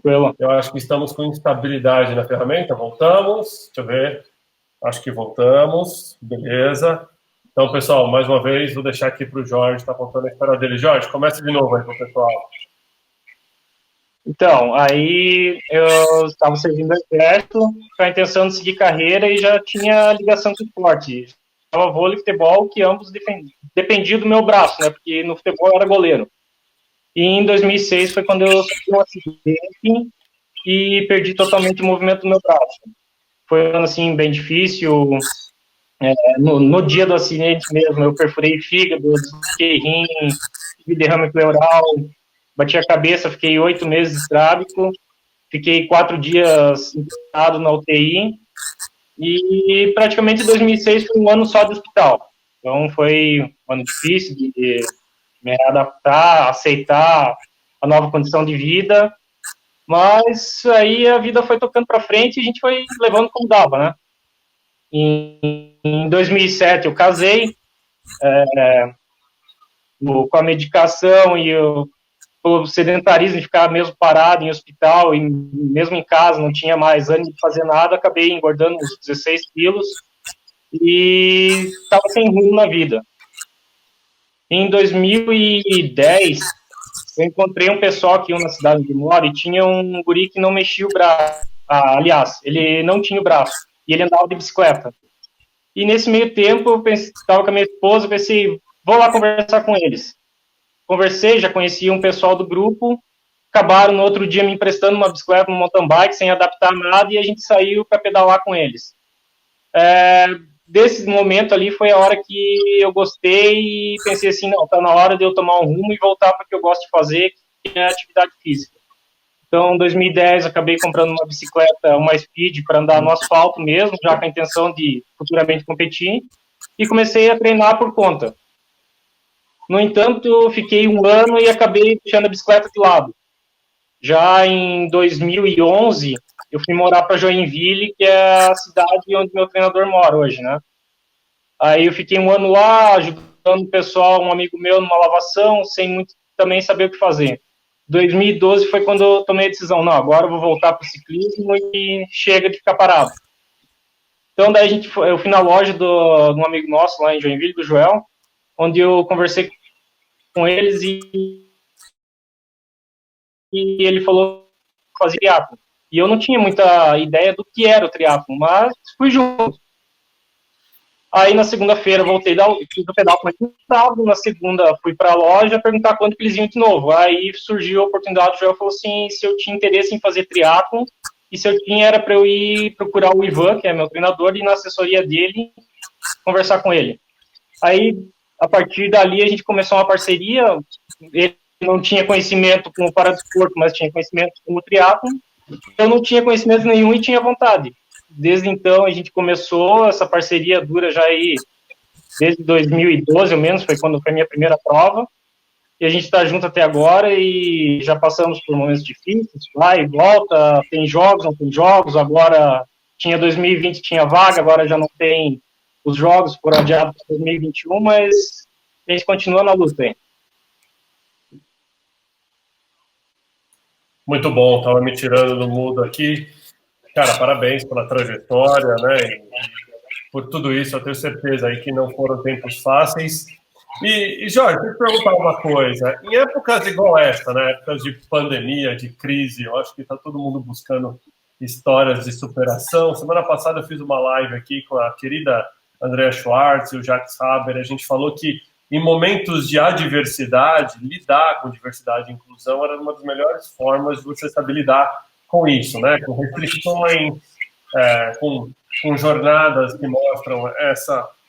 Eu acho que estamos com instabilidade na ferramenta. Voltamos. Deixa eu ver. Acho que voltamos. Beleza. Então, pessoal, mais uma vez, vou deixar aqui para o Jorge estar contando a história dele. Jorge, começa de novo aí para o pessoal. Então, aí eu estava servindo o exército com a intenção de seguir carreira e já tinha ligação com o esporte. Jogava vôlei e futebol, que ambos dependiam do meu braço, né? Porque no futebol eu era goleiro. E em 2006 foi quando eu sofri um acidente e perdi totalmente o movimento do meu braço. Foi um ano, assim, bem difícil. No dia do acidente mesmo, eu perfurei fígado, desloquei rim, tive derrame pleural, bati a cabeça, fiquei 8 meses estrábico, fiquei 4 dias internado na UTI, e praticamente 2006 foi um ano só de hospital. Então foi um ano difícil de me adaptar, aceitar a nova condição de vida, mas aí a vida foi tocando para frente e a gente foi levando como dava, né? Em 2007 eu casei, com a medicação e o sedentarismo de ficar mesmo parado em hospital e mesmo em casa, não tinha mais ânimo de fazer nada, acabei engordando uns 16 quilos e estava sem rumo na vida. Em 2010, eu encontrei um pessoal aqui na cidade onde moro e tinha um guri que não mexia o braço. Aliás, ele não tinha o braço e ele andava de bicicleta. E nesse meio tempo, eu estava com a minha esposa, pensei, vou lá conversar com eles. Conversei, já conhecia um pessoal do grupo, acabaram no outro dia me emprestando uma bicicleta, um mountain bike, sem adaptar nada, e a gente saiu para pedalar com eles. Desse momento ali foi a hora que eu gostei e pensei assim, não, tá na hora de eu tomar um rumo e voltar para o que eu gosto de fazer, que é a atividade física. Então, em 2010, acabei comprando uma bicicleta, uma Speed, para andar no asfalto mesmo, já com a intenção de futuramente competir, e comecei a treinar por conta. No entanto, fiquei um ano e acabei deixando a bicicleta de lado. Já em 2011, eu fui morar para Joinville, que é a cidade onde meu treinador mora hoje, né? Aí eu fiquei um ano lá, ajudando o pessoal, um amigo meu, numa lavação, sem muito também saber o que fazer. 2012 foi quando eu tomei a decisão, não, agora eu vou voltar para o ciclismo e chega de ficar parado. Então daí eu fui na loja de um amigo nosso lá em Joinville, do Joel, onde eu conversei com eles e ele falou que fazia triatlo. E eu não tinha muita ideia do que era o triatlo, mas fui junto. Aí na segunda-feira voltei fiz o pedal com o sábado, na segunda fui para a loja perguntar quando que eles iam de novo. Aí surgiu a oportunidade, o Joel falou assim, se eu tinha interesse em fazer triatlo, e se eu tinha era para eu ir procurar o Ivan, que é meu treinador, e na assessoria dele conversar com ele. Aí, a partir dali, a gente começou uma parceria. Ele não tinha conhecimento com o paradesporto, mas tinha conhecimento com o triatlo. Eu não tinha conhecimento nenhum e tinha vontade. Desde então, a gente começou, essa parceria dura já aí desde 2012, ao menos, foi quando foi a minha primeira prova. E a gente está junto até agora e já passamos por momentos difíceis, vai e volta, tem jogos, não tem jogos. Agora, 2020 tinha vaga, agora já não tem. Os jogos foram adiados para 2021, mas a gente continua na luta aí. Muito bom, estava me tirando do mudo aqui. Cara, parabéns pela trajetória, né? E por tudo isso, eu tenho certeza aí que não foram tempos fáceis. E Jorge, deixa eu te perguntar uma coisa. Em épocas igual essa, né? Épocas de pandemia, de crise, eu acho que está todo mundo buscando histórias de superação. Semana passada eu fiz uma live aqui com a querida Andrea Schwartz e o Jacques Haber. A gente falou que em momentos de adversidade, lidar com diversidade e inclusão era uma das melhores formas de você saber lidar com isso, né? Com restrições, com jornadas que mostram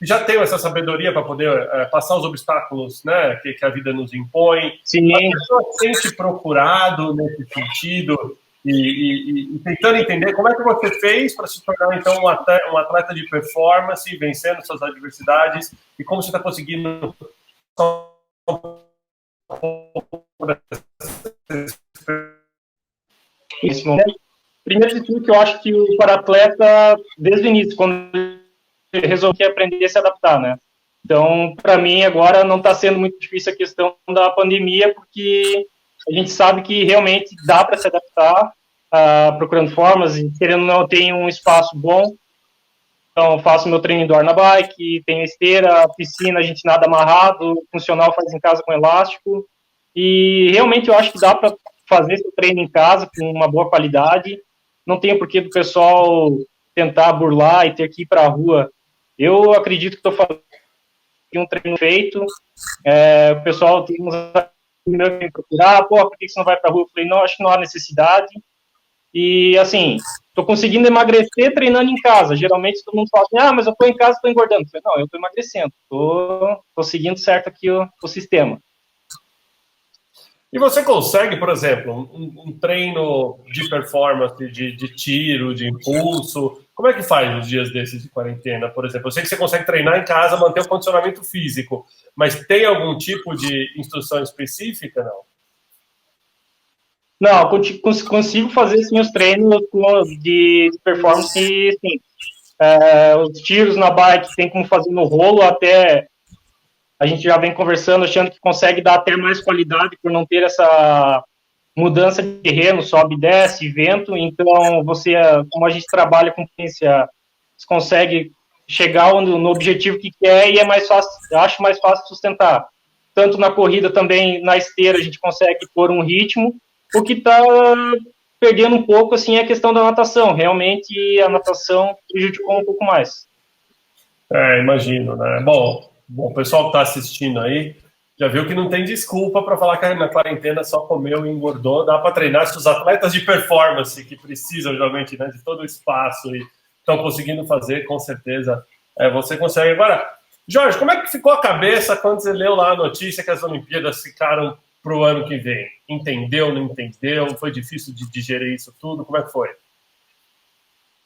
já tenho essa sabedoria para poder passar os obstáculos, né, que a vida nos impõe. Sim. A pessoa tem te procurado nesse sentido e tentando entender como é que você fez para se tornar, então, um atleta de performance, vencendo suas adversidades, e como você está conseguindo... Esse momento. Primeiro de tudo, que eu acho que o para-atleta, desde o início, quando ele resolveu aprender a se adaptar, né? Então, para mim, agora não está sendo muito difícil a questão da pandemia, porque a gente sabe que realmente dá para se adaptar. procurando formas, e querendo ou não, eu tenho um espaço bom. Então, faço meu treino indoor na bike, tenho esteira, piscina, a gente nada amarrado, funcional faz em casa com elástico. E realmente eu acho que dá para fazer seu treino em casa com uma boa qualidade. Não tem porquê do pessoal tentar burlar e ter que ir para a rua. Eu acredito que estou fazendo um treino feito. O pessoal tem uns amigos que procurar, por que você não vai para a rua? Eu falei, não, acho que não há necessidade. E, assim, tô conseguindo emagrecer treinando em casa. Geralmente todo mundo fala assim, mas eu tô em casa, tô engordando. Eu falei, não, eu tô emagrecendo. Tô seguindo certo aqui o sistema. E você consegue, por exemplo, um treino de performance, de tiro, de impulso? Como é que faz nos dias desses de quarentena, por exemplo? Eu sei que você consegue treinar em casa, manter o condicionamento físico, mas tem algum tipo de instrução específica, não? Não, consigo fazer sim os treinos de performance, sim. Os tiros na bike tem como fazer no rolo, até a gente já vem conversando, achando que consegue dar até mais qualidade por não ter essa mudança de terreno, sobe, desce, vento. Então, como a gente trabalha com potência, você consegue chegar no objetivo que quer e é mais fácil, acho mais fácil sustentar. Tanto na corrida também, na esteira, a gente consegue pôr um ritmo. O que está perdendo um pouco, assim, é a questão da natação. Realmente, a natação prejudicou um pouco mais. Imagino, né? Bom, o pessoal que está assistindo aí já viu que não tem desculpa para falar que na quarentena só comeu e engordou. Dá para treinar. Se os atletas de performance que precisam geralmente, né, de todo o espaço e estão conseguindo fazer, com certeza você consegue. Agora, Jorge, como é que ficou a cabeça quando você leu lá a notícia que as Olimpíadas ficaram para o ano que vem? Entendeu, não entendeu? Foi difícil de digerir isso tudo? Como é que foi?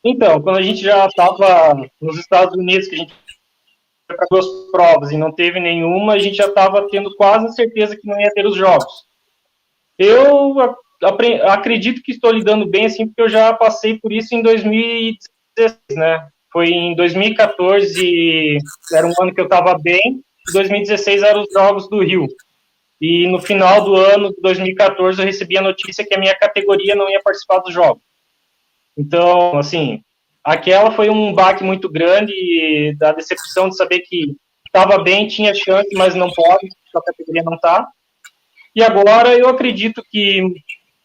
Então, quando a gente já estava nos Estados Unidos, que a gente foi para 2 provas e não teve nenhuma, a gente já estava tendo quase certeza que não ia ter os jogos. Eu acredito que estou lidando bem, assim, porque eu já passei por isso em 2016, né? Foi em 2014, era um ano que eu estava bem, e 2016 eram os Jogos do Rio. E no final do ano de 2014 eu recebi a notícia que a minha categoria não ia participar dos Jogos. Então, assim, aquela foi um baque muito grande, da decepção de saber que estava bem, tinha chance, mas não pode, a categoria não está. E agora eu acredito que,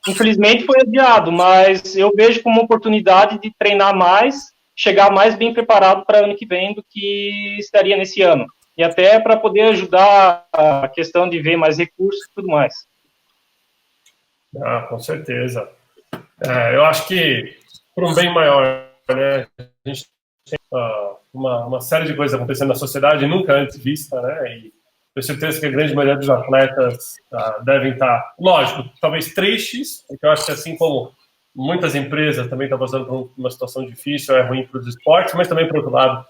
infelizmente, foi adiado, mas eu vejo como uma oportunidade de treinar mais, chegar mais bem preparado para ano que vem do que estaria nesse ano. E até para poder ajudar a questão de ver mais recursos e tudo mais. Com certeza. Eu acho que, por um bem maior, né, a gente tem uma série de coisas acontecendo na sociedade nunca antes vista, né, e tenho certeza que a grande maioria dos atletas devem estar, lógico, talvez tristes, porque eu acho que assim como muitas empresas também estão passando por uma situação difícil, é ruim para os esportes, mas também, por outro lado,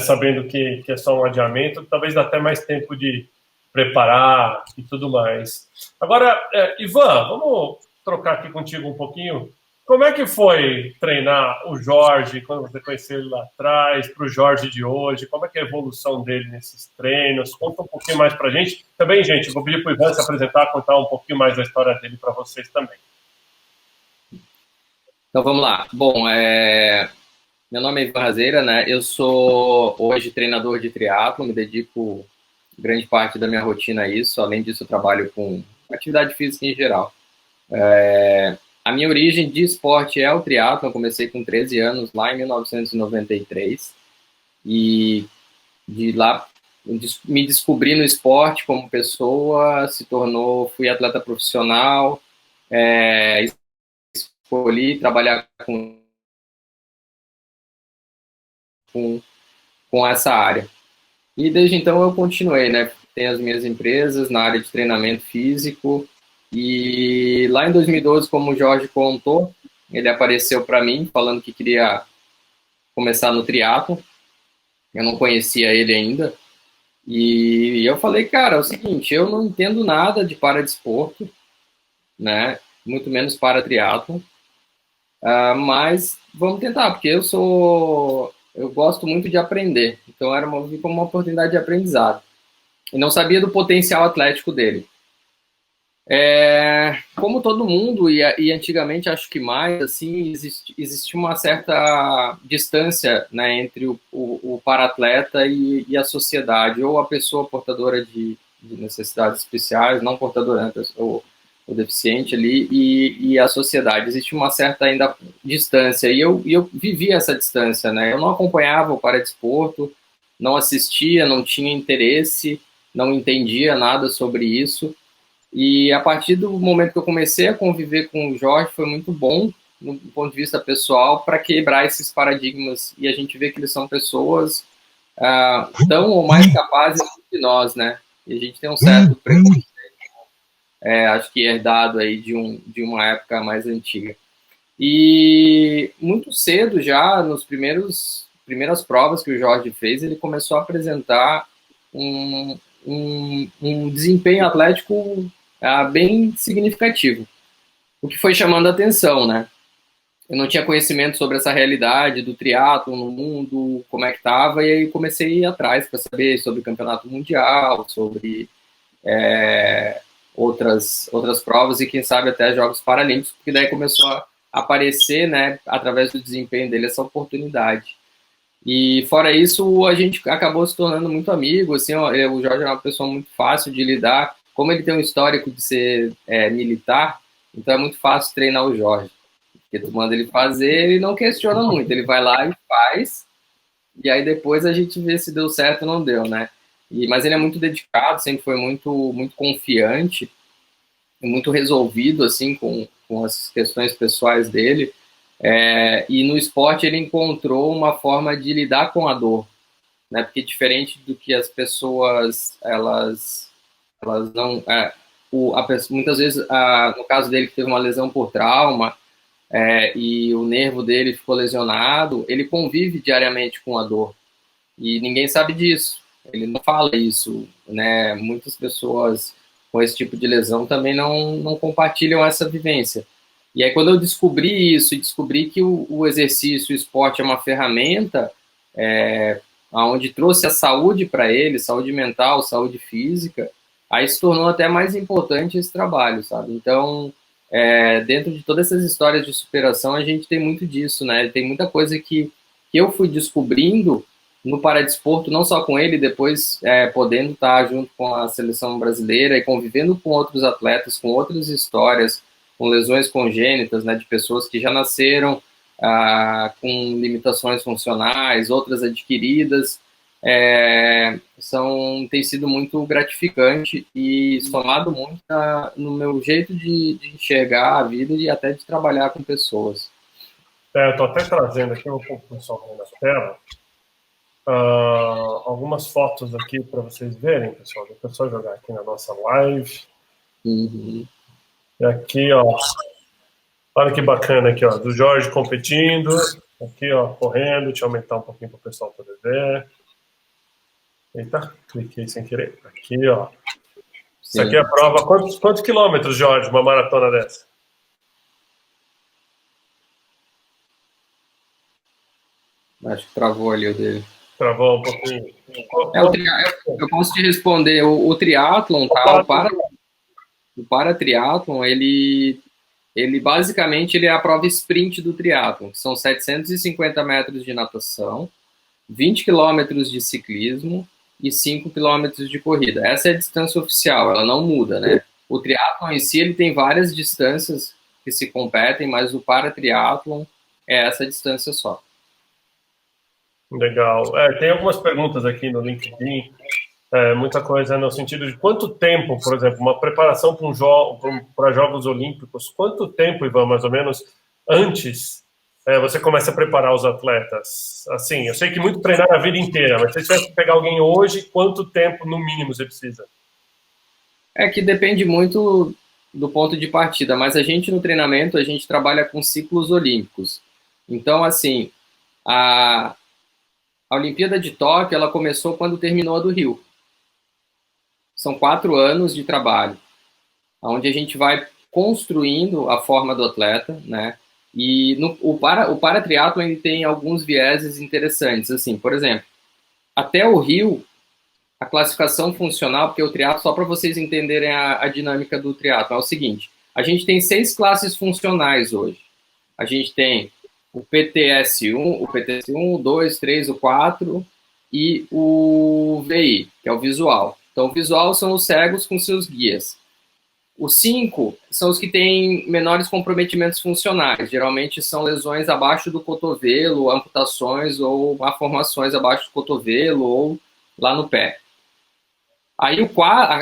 sabendo que é só um adiamento, talvez dá até mais tempo de preparar e tudo mais. Agora, Ivan, vamos trocar aqui contigo um pouquinho. Como é que foi treinar o Jorge, quando você conheceu ele lá atrás, para o Jorge de hoje? Como é que é a evolução dele nesses treinos? Conta um pouquinho mais para a gente. Também, gente, vou pedir para o Ivan se apresentar, contar um pouquinho mais da história dele para vocês também. Então, vamos lá. Bom, meu nome é Ivan Razeira, né? Eu sou hoje treinador de triatlo, me dedico grande parte da minha rotina a isso. Além disso, eu trabalho com atividade física em geral. A minha origem de esporte é o triatlo. Eu comecei com 13 anos, lá em 1993. E de lá me descobri no esporte como pessoa, fui atleta profissional, escolhi trabalhar com essa área. E desde então eu continuei, né? Tenho as minhas empresas na área de treinamento físico. E lá em 2012, como o Jorge contou, ele apareceu para mim falando que queria começar no triatlo. Eu não conhecia ele ainda. E eu falei, cara, é o seguinte, eu não entendo nada de paradesporto, né? Muito menos para triatlo. Mas vamos tentar, porque eu gosto muito de aprender. Então era vi como uma oportunidade de aprendizado. E não sabia do potencial atlético dele. Como todo mundo, e antigamente acho que mais, assim, existia uma certa distância, né, entre o para-atleta e a sociedade, ou a pessoa portadora de necessidades especiais, não portadora, né, o deficiente ali, e a sociedade. Existe uma certa ainda distância, e eu vivi essa distância, né, eu não acompanhava o paradesporto, não assistia, não tinha interesse, não entendia nada sobre isso. E a partir do momento que eu comecei a conviver com o Jorge, foi muito bom, no ponto de vista pessoal, para quebrar esses paradigmas. E a gente vê que eles são pessoas tão ou mais capazes que nós, né? E a gente tem um certo preconceito, acho que herdado aí de uma época mais antiga. E muito cedo já, nos primeiras provas que o Jorge fez, ele começou a apresentar um desempenho atlético bem significativo, o que foi chamando a atenção, né? Eu não tinha conhecimento sobre essa realidade do triatlo no mundo, como é que estava, e aí comecei a ir atrás para saber sobre o campeonato mundial, sobre outras provas e quem sabe até Jogos Paralímpicos, porque daí começou a aparecer, né, através do desempenho dele, essa oportunidade. E fora isso, a gente acabou se tornando muito amigo, assim, o Jorge é uma pessoa muito fácil de lidar, como ele tem um histórico de ser militar, então é muito fácil treinar o Jorge, porque tu manda ele fazer, ele não questiona muito, ele vai lá e faz, e aí depois a gente vê se deu certo ou não deu, né? Mas ele é muito dedicado, sempre foi muito, muito confiante, muito resolvido, assim, com as questões pessoais dele, e no esporte ele encontrou uma forma de lidar com a dor, né? Porque diferente do que as pessoas elas não muitas vezes no caso dele que teve uma lesão por trauma e o nervo dele ficou lesionado, ele convive diariamente com a dor e ninguém sabe disso. Ele não fala isso, né? Muitas pessoas com esse tipo de lesão também não compartilham essa vivência. E aí, quando eu descobri isso e descobri que o exercício, o esporte é uma ferramenta onde trouxe a saúde para ele, saúde mental, saúde física, aí se tornou até mais importante esse trabalho, sabe? Então, dentro de todas essas histórias de superação, a gente tem muito disso, né? Tem muita coisa que eu fui descobrindo no paradesporto, não só com ele, depois podendo estar junto com a seleção brasileira e convivendo com outros atletas, com outras histórias, com lesões congênitas, né, de pessoas que já nasceram com limitações funcionais, outras adquiridas, tem sido muito gratificante e somado muito no meu jeito de enxergar a vida e até de trabalhar com pessoas. Eu estou até trazendo aqui um pouco o pessoal na tela. Algumas fotos aqui para vocês verem, pessoal. Deixa eu só jogar aqui na nossa live. Uhum. E aqui, ó. Olha que bacana aqui, ó. Do Jorge competindo. Aqui, ó, correndo. Deixa eu aumentar um pouquinho para o pessoal poder ver. Eita, cliquei sem querer. Aqui, ó. Isso aqui é a prova. Quantos quilômetros, Jorge, uma maratona dessa? Acho que travou ali o dele. Travou um pouquinho. Eu posso te responder. O triatlon, tá? O para-triatlon, ele basicamente é a prova sprint do triatlon, que são 750 metros de natação, 20 quilômetros de ciclismo e 5 quilômetros de corrida. Essa é a distância oficial, ela não muda, né? O triatlon em si, ele tem várias distâncias que se competem, mas o para-triatlon é essa distância só. Legal. Tem algumas perguntas aqui no LinkedIn, muita coisa no sentido de quanto tempo, por exemplo, uma preparação para Jogos Olímpicos, quanto tempo, Ivan, mais ou menos, antes você começa a preparar os atletas? Assim, eu sei que muito treinar a vida inteira, mas se você tivesse que pegar alguém hoje, quanto tempo, no mínimo, você precisa? É que depende muito do ponto de partida, mas a gente no treinamento, a gente trabalha com ciclos olímpicos. Então, assim, a Olimpíada de Tóquio, ela começou quando terminou a do Rio. São 4 anos de trabalho, onde a gente vai construindo a forma do atleta, né? E o para-triatlon ele tem alguns vieses interessantes, assim, por exemplo, até o Rio, a classificação funcional, porque o triatlo, só para vocês entenderem a dinâmica do triatlo, é o seguinte: a gente tem 6 classes funcionais hoje. A gente tem o PTS1, o PTS1, o 2, 3, o 4 e o VI, que é o visual. Então, o visual são os cegos com seus guias. Os 5 são os que têm menores comprometimentos funcionais. Geralmente são lesões abaixo do cotovelo, amputações ou malformações abaixo do cotovelo ou lá no pé. Aí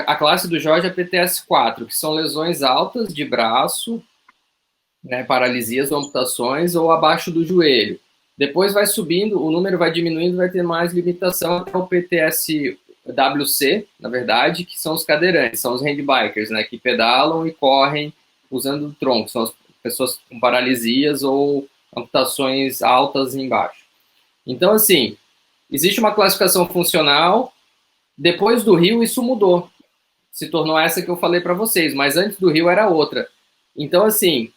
a classe do Jorge é PTS4, que são lesões altas de braço, né, paralisias ou amputações, ou abaixo do joelho. Depois vai subindo, o número vai diminuindo, vai ter mais limitação até o PTSWC, na verdade, que são os cadeirantes, são os handbikers, né, que pedalam e correm usando o tronco, são as pessoas com paralisias ou amputações altas embaixo. Então, assim, existe uma classificação funcional. Depois do Rio, isso mudou. Se tornou essa que eu falei para vocês, mas antes do Rio era outra. Então, assim,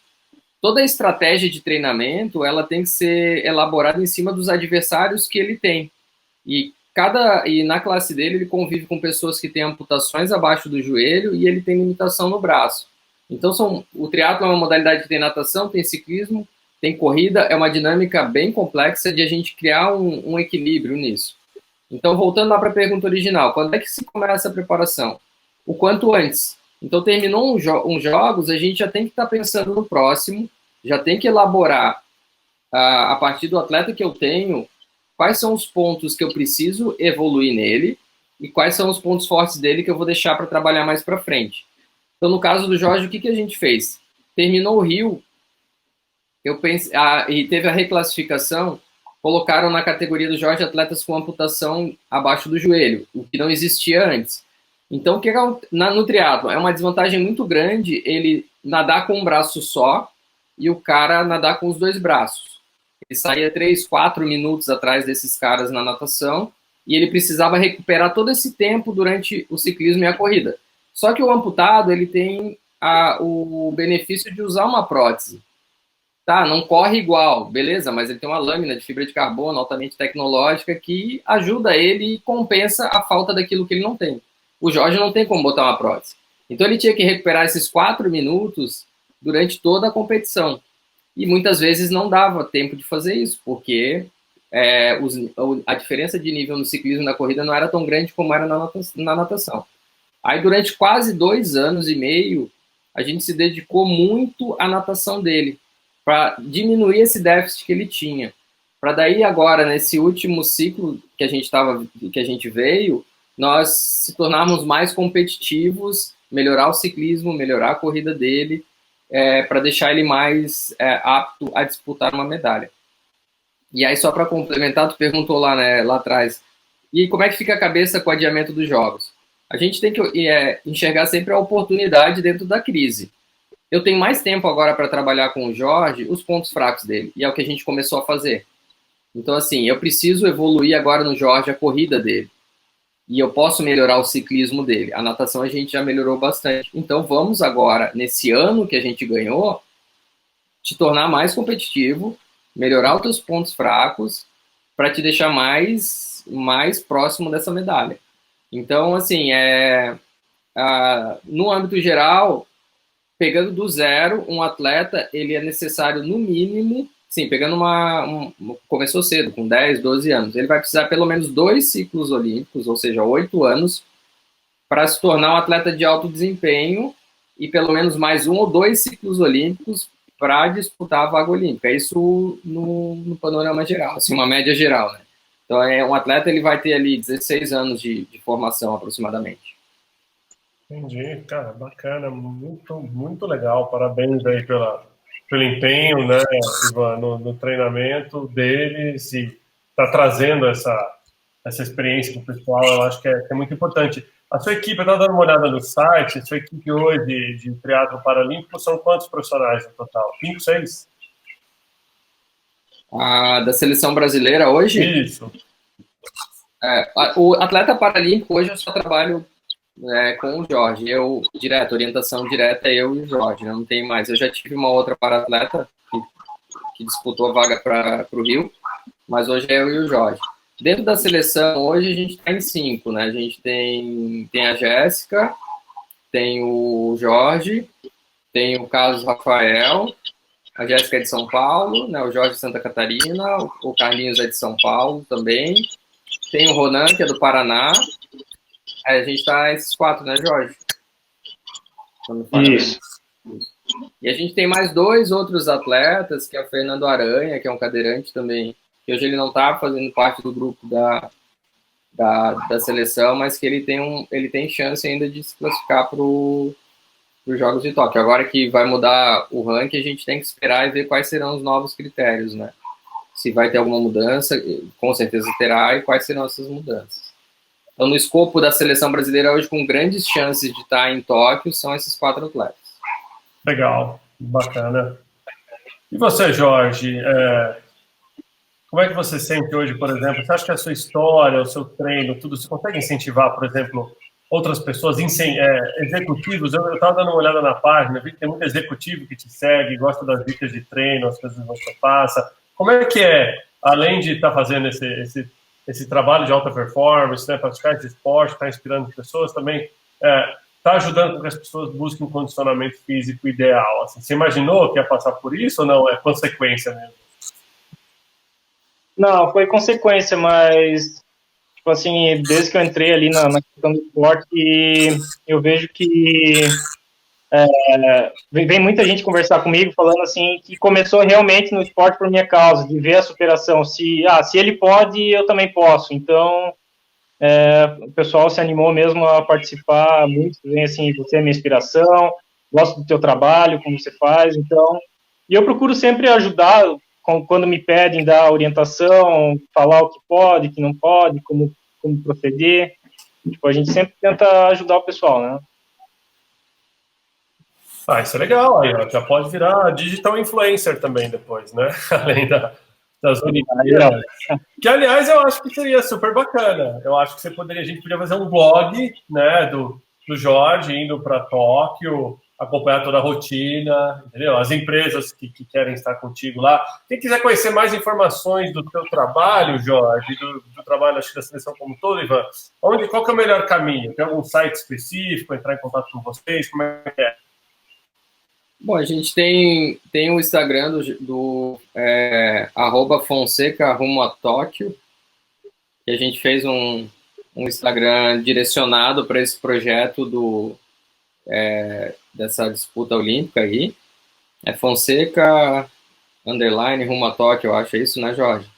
toda a estratégia de treinamento, ela tem que ser elaborada em cima dos adversários que ele tem. E na classe dele, ele convive com pessoas que têm amputações abaixo do joelho e ele tem limitação no braço. Então, o triatlo é uma modalidade que tem natação, tem ciclismo, tem corrida, é uma dinâmica bem complexa de a gente criar um equilíbrio nisso. Então, voltando lá para a pergunta original, quando é que se começa a preparação? O quanto antes. Então, terminou uns jogos, a gente já tem que estar pensando no próximo, já tem que elaborar, a partir do atleta que eu tenho, quais são os pontos que eu preciso evoluir nele e quais são os pontos fortes dele que eu vou deixar para trabalhar mais para frente. Então, no caso do Jorge, o que a gente fez? Terminou o Rio, eu pensei, e teve a reclassificação. Colocaram na categoria do Jorge atletas com amputação abaixo do joelho, o que não existia antes. Então, o que no triatlo? É uma desvantagem muito grande ele nadar com um braço só e o cara nadar com os 2 braços. Ele saía 3, 4 minutos atrás desses caras na natação e ele precisava recuperar todo esse tempo durante o ciclismo e a corrida. Só que o amputado, ele tem o benefício de usar uma prótese. Tá, não corre igual, beleza, mas ele tem uma lâmina de fibra de carbono altamente tecnológica que ajuda ele e compensa a falta daquilo que ele não tem. O Jorge não tem como botar uma prótese. Então ele tinha que recuperar esses 4 minutos durante toda a competição. E muitas vezes não dava tempo de fazer isso, porque a diferença de nível no ciclismo e na corrida não era tão grande como era na natação. Aí durante quase 2 anos e meio, a gente se dedicou muito à natação dele, para diminuir esse déficit que ele tinha. Para daí agora, nesse último ciclo que a gente veio, nós se tornarmos mais competitivos, melhorar o ciclismo, melhorar a corrida dele, para deixar ele mais apto a disputar uma medalha. E aí, só para complementar, tu perguntou lá, né, lá atrás, e como é que fica a cabeça com o adiamento dos jogos? A gente tem que enxergar sempre a oportunidade dentro da crise. Eu tenho mais tempo agora para trabalhar com o Jorge, os pontos fracos dele, e é o que a gente começou a fazer. Então, assim, eu preciso evoluir agora no Jorge a corrida dele, e eu posso melhorar o ciclismo dele. A natação a gente já melhorou bastante. Então, vamos agora, nesse ano que a gente ganhou, te tornar mais competitivo, melhorar os teus pontos fracos, para te deixar mais próximo dessa medalha. Então, assim, no âmbito geral, pegando do zero, um atleta, ele é necessário, no mínimo, sim, pegando começou cedo, com 10, 12 anos, ele vai precisar pelo menos 2 ciclos olímpicos, ou seja, 8 anos, para se tornar um atleta de alto desempenho e pelo menos mais 1 ou 2 ciclos olímpicos para disputar a vaga olímpica. Isso no panorama geral, assim, uma média geral, né? Então, um atleta, ele vai ter ali 16 anos de formação, aproximadamente. Entendi, cara, bacana, muito, muito legal. Parabéns aí pelo empenho, né, Ivan, no treinamento deles e tá trazendo essa experiência para o pessoal. Eu acho que é muito importante. A sua equipe, eu estava dando uma olhada no site, a sua equipe hoje de triatlo paralímpico são quantos profissionais no total? 5, 6? Da seleção brasileira hoje? Isso. O atleta paralímpico hoje eu só trabalho com o Jorge. Orientação direta é eu e o Jorge, não tem mais. Eu já tive uma outra para-atleta que disputou a vaga para o Rio, mas hoje é eu e o Jorge. Dentro da seleção, hoje a gente está em 5, né? A gente tem a Jéssica, tem o Jorge, tem o Carlos Rafael, a Jéssica é de São Paulo, né? O Jorge de Santa Catarina, o Carlinhos é de São Paulo também, tem o Ronan, que é do Paraná. Aí a gente está esses 4, né, Jorge? Isso. E a gente tem mais 2 outros atletas, que é o Fernando Aranha, que é um cadeirante também, que hoje ele não está fazendo parte do grupo da seleção, mas que ele tem chance ainda de se classificar para os Jogos de Tóquio. Agora que vai mudar o ranking, a gente tem que esperar e ver quais serão os novos critérios, né? Se vai ter alguma mudança, com certeza terá, e quais serão essas mudanças. Então, no escopo da seleção brasileira hoje, com grandes chances de estar em Tóquio, são esses 4 atletas. Legal, bacana. E você, Jorge, como é que você sente hoje, por exemplo? Você acha que a sua história, o seu treino, tudo, você consegue incentivar, por exemplo, outras pessoas, executivos? Eu estava dando uma olhada na página, vi que tem muito executivo que te segue, gosta das dicas de treino, as coisas que você passa. Como é que é, além de estar fazendo esse trabalho de alta performance, né, praticar esse esporte, estar inspirando pessoas, também está ajudando com que as pessoas busquem um condicionamento físico ideal? Assim, você imaginou que ia passar por isso ou não? É consequência mesmo? Não, foi consequência, mas, tipo assim, desde que eu entrei ali na questão do esporte, eu vejo que vem muita gente conversar comigo falando assim que começou realmente no esporte por minha causa, de ver a superação. Se ele pode, eu também posso. Então, o pessoal se animou mesmo a participar muito, vem assim, você é minha inspiração, gosto do teu trabalho, como você faz, então, e eu procuro sempre ajudar, quando me pedem, dar orientação, falar o que pode, o que não pode, como proceder, tipo, a gente sempre tenta ajudar o pessoal, né? Isso é legal, aí, ó, já pode virar digital influencer também depois, né? Além das Olimpíadas. Que, aliás, eu acho que seria super bacana. Eu acho que a gente podia fazer um blog, né, do Jorge indo para Tóquio, acompanhar toda a rotina, entendeu? As empresas que querem estar contigo lá. Quem quiser conhecer mais informações do teu trabalho, Jorge, do trabalho, acho que da seleção como um todo, Ivan, qual que é o melhor caminho? Tem algum site específico, entrar em contato com vocês? Como é que é? Bom, a gente tem o Instagram do @Fonseca rumo a Tóquio, que a gente fez um Instagram direcionado para esse projeto dessa disputa olímpica aí. É Fonseca _ rumo a Tóquio, eu acho, é isso, né, Jorge?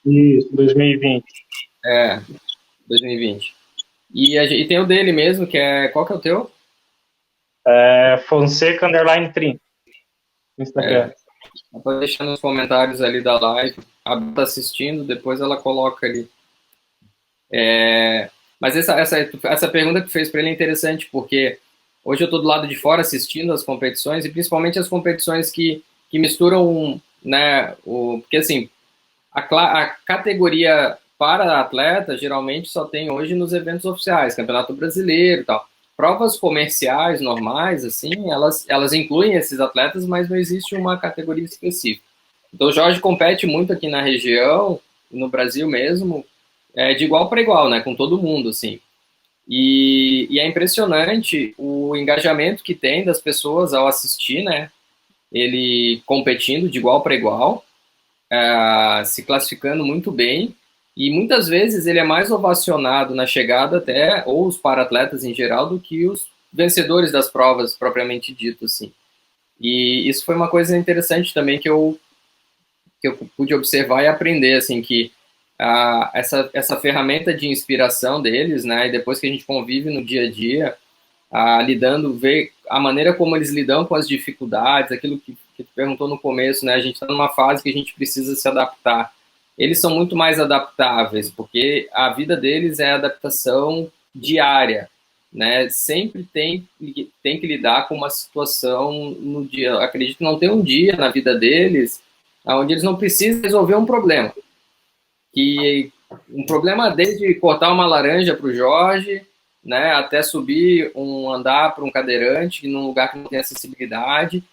Isso, 2020. 2020. E tem o dele mesmo, que é... Qual que é o teu? Fonseca _30 no Instagram. Vou deixar nos comentários ali da live. A Bia tá assistindo, depois ela coloca ali. Mas essa pergunta que tu fez para ele é interessante, porque hoje eu estou do lado de fora assistindo as competições, e principalmente as competições que misturam, né, porque assim, a categoria para atleta geralmente só tem hoje nos eventos oficiais, Campeonato Brasileiro e tal. Provas comerciais normais, assim, elas incluem esses atletas, mas não existe uma categoria específica. Então o Jorge compete muito aqui na região, no Brasil mesmo, de igual para igual, né, com todo mundo, assim. E é impressionante o engajamento que tem das pessoas ao assistir, né, ele competindo de igual para igual, se classificando muito bem, e muitas vezes ele é mais ovacionado na chegada até, ou os para-atletas em geral, do que os vencedores das provas propriamente dito, assim. E isso foi uma coisa interessante também que eu pude observar e aprender, assim, que essa ferramenta de inspiração deles, né, e depois que a gente convive no dia a dia, ver a maneira como eles lidam com as dificuldades, aquilo que tu perguntou no começo, né, a gente está numa fase que a gente precisa se adaptar. Eles são muito mais adaptáveis, porque a vida deles é adaptação diária, né? Sempre tem que lidar com uma situação no dia. Eu acredito que não tem um dia na vida deles onde eles não precisam resolver um problema. Que um problema desde cortar uma laranja para o Jorge, né, até subir um andar para um cadeirante num lugar que não tem acessibilidade.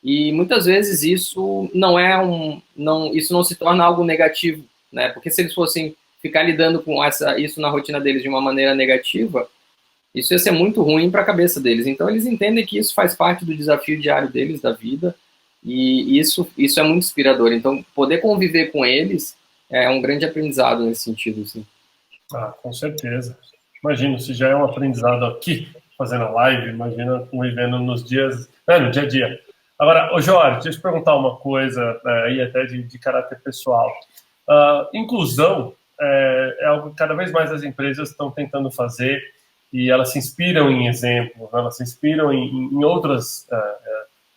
E muitas vezes isso isso não se torna algo negativo, né? Porque se eles fossem ficar lidando com isso na rotina deles de uma maneira negativa, isso ia ser muito ruim para a cabeça deles. Então, eles entendem que isso faz parte do desafio diário deles, da vida, e isso é muito inspirador. Então, poder conviver com eles é um grande aprendizado nesse sentido, assim. Ah, com certeza. Imagino, se já é um aprendizado aqui, fazendo a live, imagina convivendo nos dias, no dia a dia. Agora, Jorge, deixa eu te perguntar uma coisa, aí até de caráter pessoal. Inclusão é algo que cada vez mais as empresas estão tentando fazer, e elas se inspiram em exemplos, né? Elas se inspiram em outras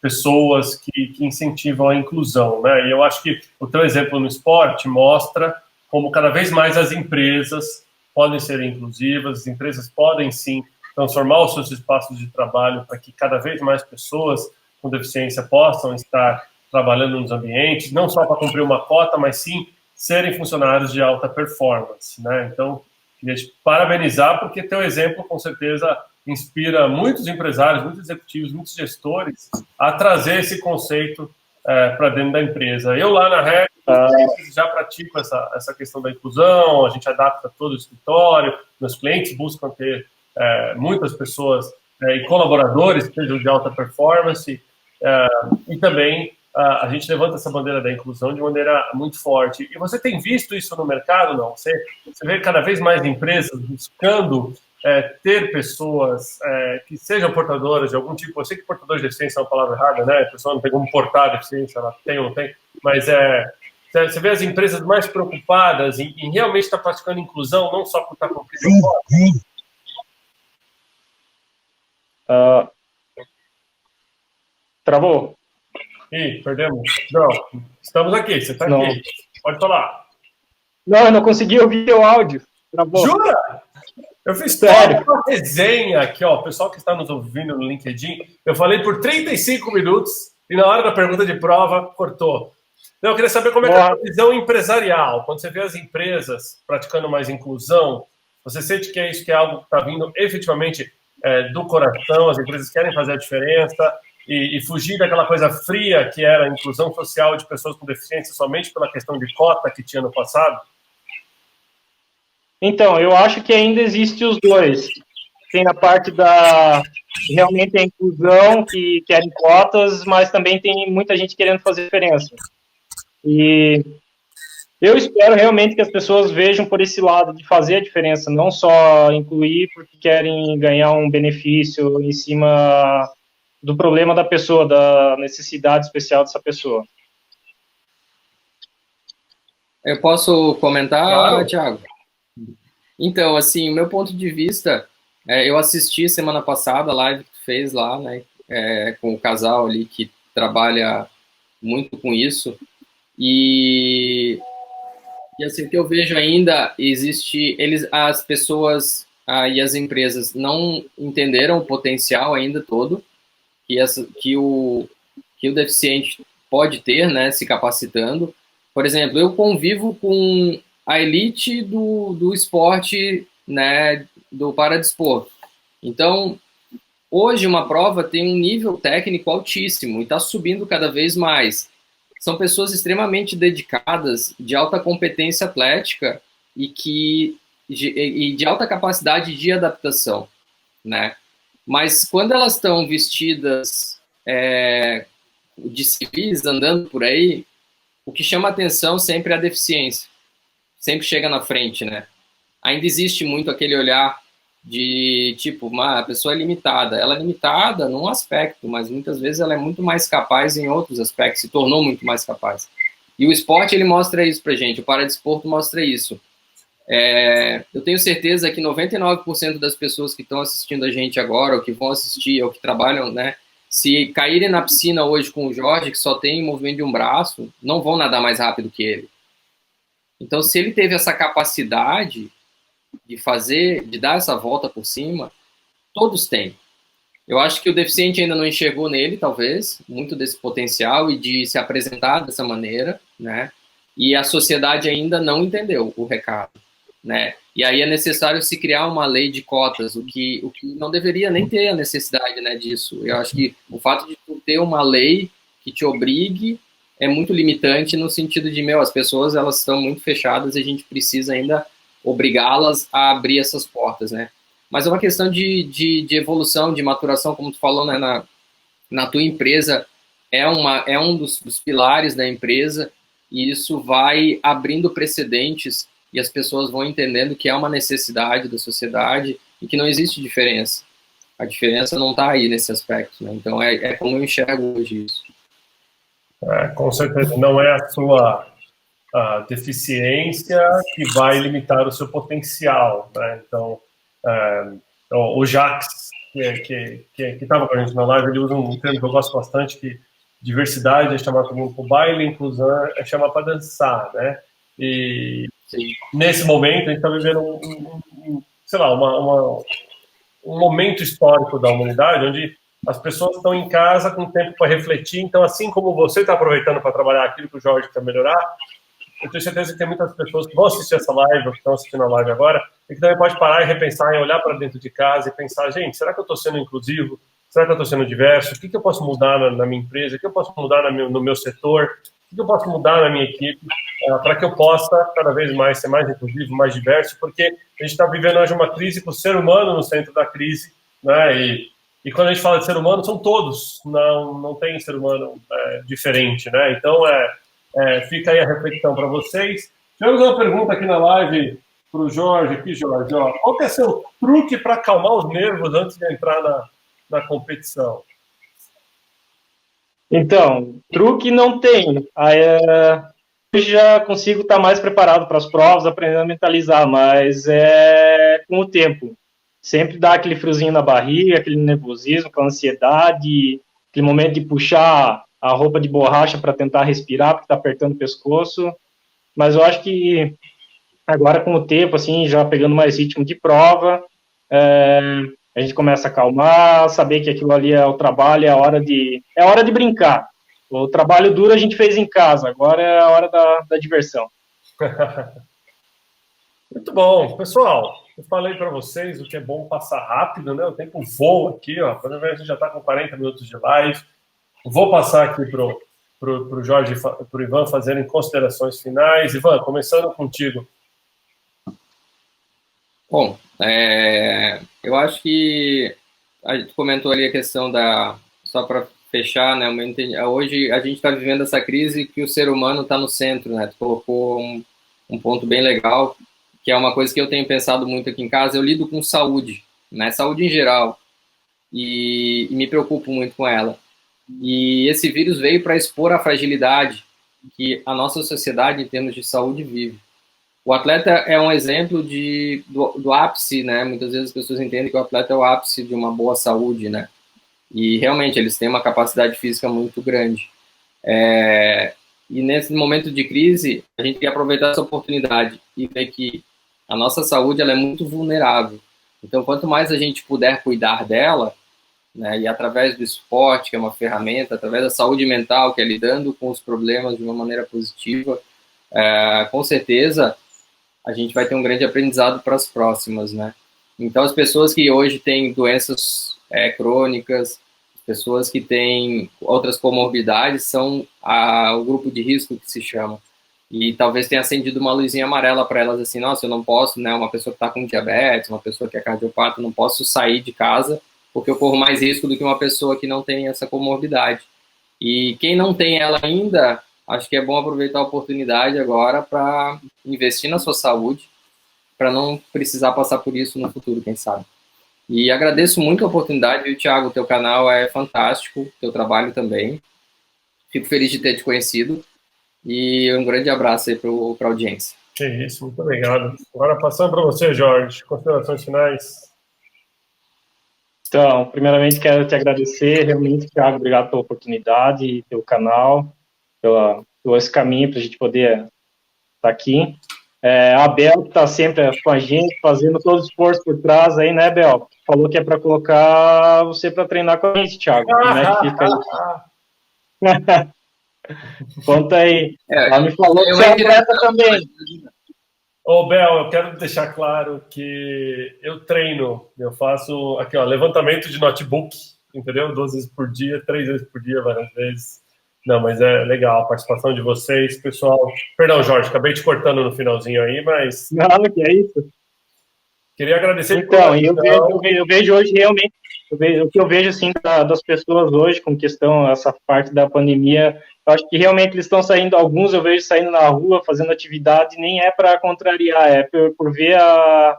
pessoas que incentivam a inclusão, né? E eu acho que o teu exemplo no esporte mostra como cada vez mais as empresas podem ser inclusivas, as empresas podem sim transformar os seus espaços de trabalho para que cada vez mais pessoas com deficiência possam estar trabalhando nos ambientes, não só para cumprir uma cota, mas sim serem funcionários de alta performance, né? Então, queria te parabenizar, porque teu exemplo, com certeza, inspira muitos empresários, muitos executivos, muitos gestores a trazer esse conceito para dentro da empresa. Eu lá na Reg já pratico essa questão da inclusão, a gente adapta todo o escritório, meus clientes buscam ter muitas pessoas e colaboradores que sejam de alta performance, e também a gente levanta essa bandeira da inclusão de maneira muito forte. E você tem visto isso no mercado, não? Você vê cada vez mais empresas buscando ter pessoas que sejam portadoras de algum tipo. Eu sei que portador de deficiência é uma palavra errada, né? A pessoa não tem como portar a deficiência, ela tem ou não tem, mas você vê as empresas mais preocupadas em realmente estar praticando inclusão, não só por estar cumprindo o código. Travou? Ih, perdemos. Não, estamos aqui, você está aqui. Pode falar. Não, eu não consegui ouvir o áudio. Travou. Jura? Eu fiz Sério? uma resenha aqui, ó, o pessoal que está nos ouvindo no LinkedIn, eu falei por 35 minutos e na hora da pergunta de prova, cortou. Então, eu queria saber como é que é a sua visão empresarial. Quando você vê as empresas praticando mais inclusão, você sente que é isso, que é algo que está vindo efetivamente do coração, as empresas querem fazer a diferença e fugir daquela coisa fria que era a inclusão social de pessoas com deficiência somente pela questão de cota que tinha no passado? Então, eu acho que ainda existe os dois. Tem a parte da realmente a inclusão, que querem cotas, mas também tem muita gente querendo fazer diferença. E eu espero realmente que as pessoas vejam por esse lado de fazer a diferença, não só incluir porque querem ganhar um benefício em cima do problema da pessoa, da necessidade especial dessa pessoa. Eu posso comentar, Claro. Thiago? Então, assim, o meu ponto de vista, eu assisti semana passada a live que tu fez lá, né, com o casal ali que trabalha muito com isso, e assim, o que eu vejo ainda, as pessoas e as empresas não entenderam o potencial ainda todo que o deficiente pode ter, né, se capacitando. Por exemplo, eu convivo com a elite do esporte, né, do paradesporto. Então, hoje uma prova tem um nível técnico altíssimo e está subindo cada vez mais. São pessoas extremamente dedicadas, de alta competência atlética e de alta capacidade de adaptação, né? Mas quando elas estão vestidas de civis, andando por aí, o que chama atenção sempre é a deficiência. Sempre chega na frente, né? Ainda existe muito aquele olhar de, tipo, a pessoa é limitada. Ela é limitada num aspecto, mas muitas vezes ela é muito mais capaz em outros aspectos, se tornou muito mais capaz. E o esporte, ele mostra isso pra gente, o paradesporto mostra isso. Eu tenho certeza que 99% das pessoas que estão assistindo a gente agora, ou que vão assistir, ou que trabalham, né, se caírem na piscina hoje com o Jorge, que só tem movimento de um braço, não vão nadar mais rápido que ele. Então, se ele teve essa capacidade de dar essa volta por cima, todos têm. Eu acho que o deficiente ainda não enxergou nele, talvez, muito desse potencial e de se apresentar dessa maneira, né? E a sociedade ainda não entendeu o recado, né? E aí é necessário se criar uma lei de cotas, o que não deveria nem ter a necessidade, né, disso. Eu acho que o fato de tu ter uma lei que te obrigue é muito limitante no sentido de, as pessoas, elas estão muito fechadas e a gente precisa ainda obrigá-las a abrir essas portas, né? Mas é uma questão de evolução, de maturação, como tu falou, né, na tua empresa, é um dos pilares da empresa, e isso vai abrindo precedentes e as pessoas vão entendendo que é uma necessidade da sociedade e que não existe diferença. A diferença não está aí nesse aspecto, né? Então, é como eu enxergo hoje isso. Com certeza, não é a sua deficiência que vai limitar o seu potencial, né? Então, o Jacques, que estava com a gente na live, ele usa um termo que eu gosto bastante, que diversidade é chamar todo mundo para o baile, inclusão é chamar para dançar, né? E sim, nesse momento a gente está vivendo sei lá, um momento histórico da humanidade, onde as pessoas estão em casa com tempo para refletir. Então, assim como você está aproveitando para trabalhar aquilo que o Jorge quer melhorar, eu tenho certeza que tem muitas pessoas que vão assistir essa live, ou que estão assistindo a live agora, e que também pode parar e repensar, e olhar para dentro de casa e pensar, gente, será que eu estou sendo inclusivo? Será que eu estou sendo diverso? O que eu posso mudar na minha empresa? O que eu posso mudar no meu setor? O que eu posso mudar na minha equipe para que eu possa cada vez mais ser mais inclusivo, mais diverso? Porque a gente está vivendo hoje uma crise com o ser humano no centro da crise, né? E quando a gente fala de ser humano, são todos, não tem ser humano diferente, né? Então, fica aí a reflexão para vocês. Tivemos uma pergunta aqui na live para o Jorge. Aqui, Jorge, ó, qual que é seu truque para acalmar os nervos antes de entrar na competição? Então, truque não tem. Eu já consigo estar mais preparado para as provas, aprendendo a mentalizar, mas é com o tempo. Sempre dá aquele friozinho na barriga, aquele nervosismo, aquela ansiedade, aquele momento de puxar a roupa de borracha para tentar respirar, porque está apertando o pescoço. Mas eu acho que agora, com o tempo, assim, já pegando mais ritmo de prova, a gente começa a acalmar, saber que aquilo ali é o trabalho, é hora de brincar. O trabalho duro a gente fez em casa, agora é a hora da diversão. Muito bom. Pessoal, eu falei para vocês o que é bom passar rápido, né? O tempo voa aqui, ó. Quando a gente já está com 40 minutos de live. Vou passar aqui pro Jorge e pro Ivan fazerem considerações finais. Ivan, começando contigo. Bom, eu acho que a gente comentou ali a questão só para fechar, né? Hoje a gente está vivendo essa crise que o ser humano está no centro, né? Tu colocou um ponto bem legal, que é uma coisa que eu tenho pensado muito aqui em casa. Eu lido com saúde, né? Saúde em geral, e me preocupo muito com ela. E esse vírus veio para expor a fragilidade que a nossa sociedade, em termos de saúde, vive. O atleta é um exemplo do ápice, né? Muitas vezes as pessoas entendem que o atleta é o ápice de uma boa saúde, né? E realmente eles têm uma capacidade física muito grande. E nesse momento de crise, a gente tem que aproveitar essa oportunidade e ver que a nossa saúde ela é muito vulnerável. Então, quanto mais a gente puder cuidar dela, né, e através do esporte, que é uma ferramenta, através da saúde mental, que é lidando com os problemas de uma maneira positiva, com certeza a gente vai ter um grande aprendizado para as próximas, né? Então, as pessoas que hoje têm doenças crônicas, pessoas que têm outras comorbidades, são o grupo de risco que se chama. E talvez tenha acendido uma luzinha amarela para elas, assim, nossa, eu não posso, né? Uma pessoa que está com diabetes, uma pessoa que é cardiopata, não posso sair de casa porque eu corro mais risco do que uma pessoa que não tem essa comorbidade. E quem não tem ela ainda, acho que é bom aproveitar a oportunidade agora para investir na sua saúde, para não precisar passar por isso no futuro, quem sabe. E agradeço muito a oportunidade, viu, Thiago? O teu canal é fantástico, o teu trabalho também. Fico feliz de ter te conhecido. E um grande abraço aí para a audiência. Que isso, muito obrigado. Agora passando para você, Jorge, considerações finais. Então, primeiramente quero te agradecer, realmente, Thiago, obrigado pela oportunidade e pelo canal, pelo esse caminho para a gente poder estar aqui. A Bel, que está sempre com a gente, fazendo todo o esforço por trás aí, né, Bel? Falou que é para colocar você para treinar com a gente, Thiago. Como é que fica aí? Conta aí. Ela me falou que você é atleta também. Ô, Bel, eu quero deixar claro que eu treino, eu faço aqui, ó, levantamento de notebook, entendeu? 2 vezes por dia, 3 vezes por dia, várias vezes. Não, mas é legal a participação de vocês, pessoal. Perdão, Jorge, acabei te cortando no finalzinho aí, mas... Não, que é isso. Queria agradecer... Então, eu vejo hoje realmente, o que eu vejo, assim, das pessoas hoje, com questão, essa parte da pandemia, eu acho que realmente eles estão saindo, alguns eu vejo saindo na rua, fazendo atividade, nem é para contrariar, é por ver a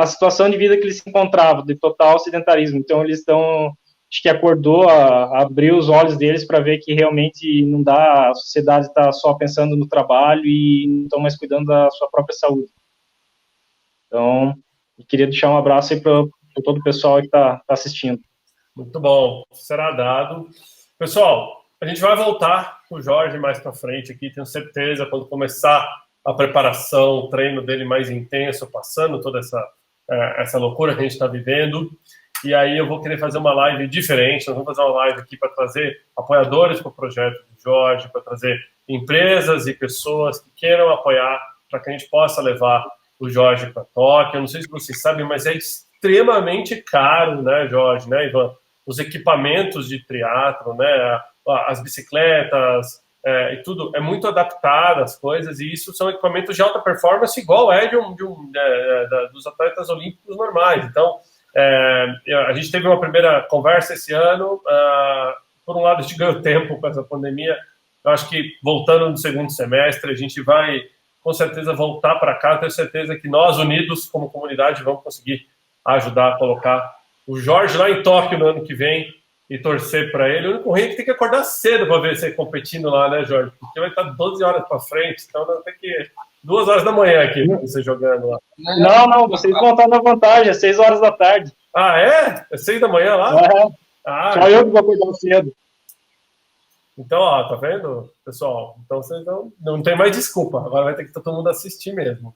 situação de vida que eles se encontravam, de total sedentarismo. Então, eles estão... Acho que acordou, abriu os olhos deles para ver que realmente não dá, a sociedade está só pensando no trabalho e não estão mais cuidando da sua própria saúde. Então, eu queria deixar um abraço aí para todo o pessoal que está assistindo. Muito bom, será dado. Pessoal, a gente vai voltar com o Jorge mais para frente aqui, tenho certeza, quando começar a preparação, o treino dele mais intenso, passando toda essa loucura que a gente está vivendo. E aí eu vou querer fazer uma live diferente, nós vamos fazer uma live aqui para trazer apoiadores para o projeto do Jorge, para trazer empresas e pessoas que queiram apoiar, para que a gente possa levar o Jorge para Tóquio. Eu não sei se vocês sabem, mas é extremamente caro, né, Jorge, né, Ivan? Os equipamentos de triatlo, né, as bicicletas, e tudo, é muito adaptado às coisas, e isso são equipamentos de alta performance, igual é dos atletas olímpicos normais. Então, a gente teve uma primeira conversa esse ano, por um lado a gente ganhou tempo com essa pandemia, eu acho que voltando no segundo semestre a gente vai com certeza voltar para cá, tenho certeza que nós unidos como comunidade vamos conseguir ajudar a colocar o Jorge lá em Tóquio no ano que vem e torcer para ele. O único ruim é que tem que acordar cedo para ver você competindo lá, né, Jorge? Porque vai estar 12 horas para frente, então tem que 2 horas da manhã aqui, você jogando lá. Não, vocês vão estar na vantagem, é 6 horas da tarde. Ah, é? É 6 da manhã lá? Só eu que vou acordar cedo. Então, ó, tá vendo, pessoal? Então vocês não tem mais desculpa, agora vai ter que todo mundo assistir mesmo.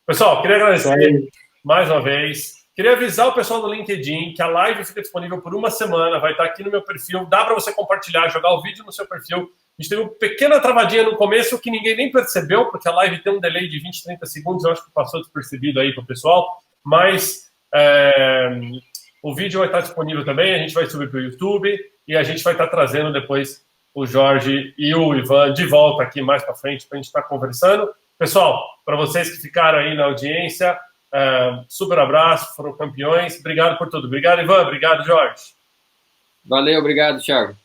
Pessoal, queria agradecer mais uma vez. Queria avisar o pessoal do LinkedIn que a live fica disponível por uma semana, vai estar aqui no meu perfil, dá para você compartilhar, jogar o vídeo no seu perfil. A gente teve uma pequena travadinha no começo que ninguém nem percebeu, porque a live tem um delay de 20, 30 segundos, eu acho que passou despercebido aí para o pessoal, mas o vídeo vai estar disponível também, a gente vai subir para o YouTube e a gente vai estar trazendo depois o Jorge e o Ivan de volta aqui mais para frente para a gente estar conversando. Pessoal, para vocês que ficaram aí na audiência, super abraço, foram campeões, obrigado por tudo. Obrigado, Ivan, obrigado, Jorge. Valeu, obrigado, Thiago.